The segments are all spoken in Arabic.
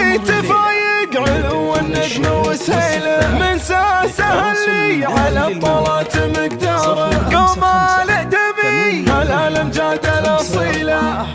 والصيت فايق علو النجم وسهيله، من ساسه اللي على الطلات مقداره، قوم الادبي على الامجاد الاصيله،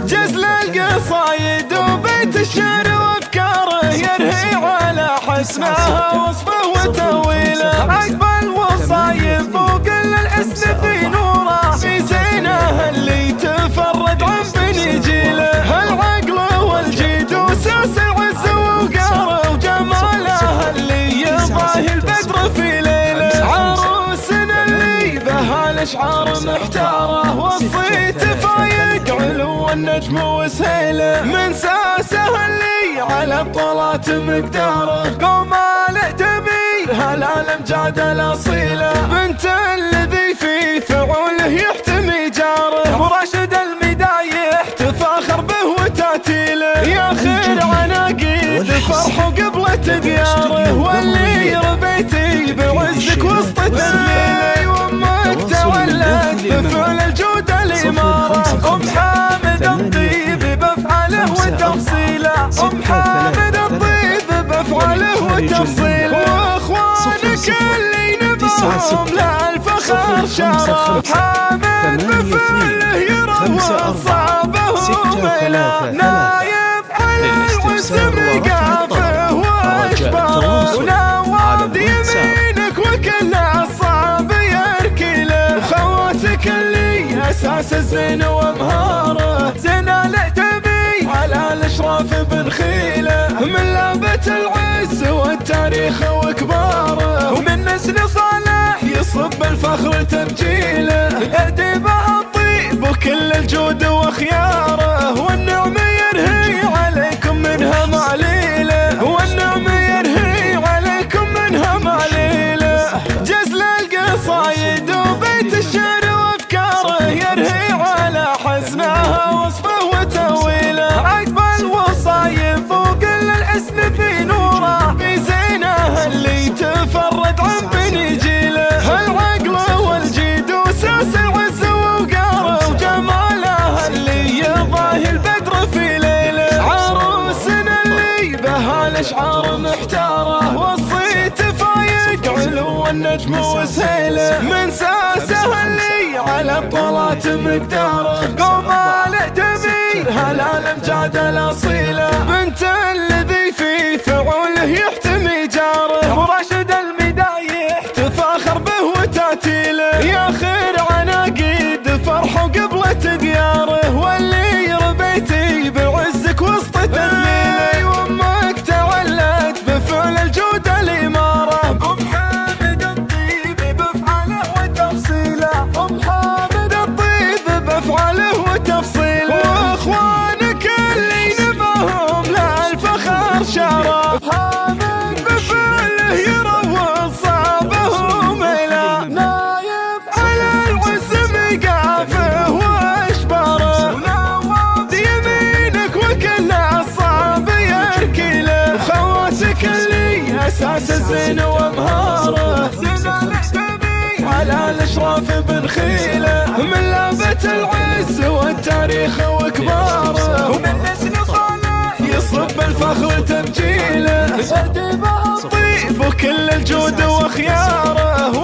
جزل القصايد وبيت الشعر وافكاره، يرهي على حسنها وصفه وتاويله، عقب الوصايب فوق الاسم في نوره، في زينه اللي تفرد عن بني جيله، العقل والجيد وساس العز وقاره، وجماله اللي يضاهي البدر في ليله، عروسنا اللي بها الاشعار محتاره، والصيت فايق علو النجم وسهيله، من ساسه اللي على الطلات مقداره، قوم الادبي هلا الامجاد الاصيله، بنت الذي في فعوله يحتمي جاره، وراشد المدايح تفاخر به وتاتيله، يا خير عناقيد فرح قبلة دياره، واللي ربيتي بعزك وسط تدليله، وامك تولت بفعل الجود الاماره، ام حامد الطيب بافعاله وتفصيله، ام حامد الطيب بافعاله وتفصيله، واخوانك اللي نباهم لا الفخر شرف، حامد بفعله يروض صعبه وميله، نايف على العز مقافه واشباره، ونواد يمينك وكل الصعب يركيله، وخواتك اللي اساس الزين ومهاره، زين العتبي على الاشراف بنخيله، من لعبة العز والتاريخ وكباره، ومن نسل صالح يصب الفخر تبجيله، اديبه الطيب وكل الجود وخياره، والنعم يرهي عليكم منها معليله، والنعم يرهي عليكم منها معليله، جزل القصايد وبيت الشعر وافكاره، يرهي على حسنها وصفه وتاويله، عقب الوصايب فوق الاسم في نوره، في زينه اللي تفرد عن بني جيله، العقل والجيد وساس العز وقاره، وجماله اللي يضاهي البدر في ليله، عروسنا اللي بها الاشعار محتاره، والصيت فايق علو النجم وسهيله، من ساسه اللي على الطلات مقداره، قوم الادبي هلا الامجاد الاصيله، بنت الذي في فعوله يحتمي جاره، وراشد المدايح تفاخر به وتاتيله، يا خير عناقيد فرح قبلة دياره، واللي ربيتي بعزك وسط تدليله، وامك تولت بفعل الجود الاماره، ام حامد الطيب بافعاله وتفصيله، ام حامد الطيب بافعاله وتفصيله، واخوانك اللي نباهم لا الفخر شرف، حامد بفعله يروض صعبه وميله، نايف على العز مقافه واشباره، ونواد يمينك وكل الصعب يركيله، وخواتك اللي اساس الزين ومهاره، زين العتبي على الاشراف بنخيله، من لعبة العز والتاريخ وكباره، ومن نسل صالح يصب الفخر تبجيله، اديبه الطيب وكل الجود وخياره،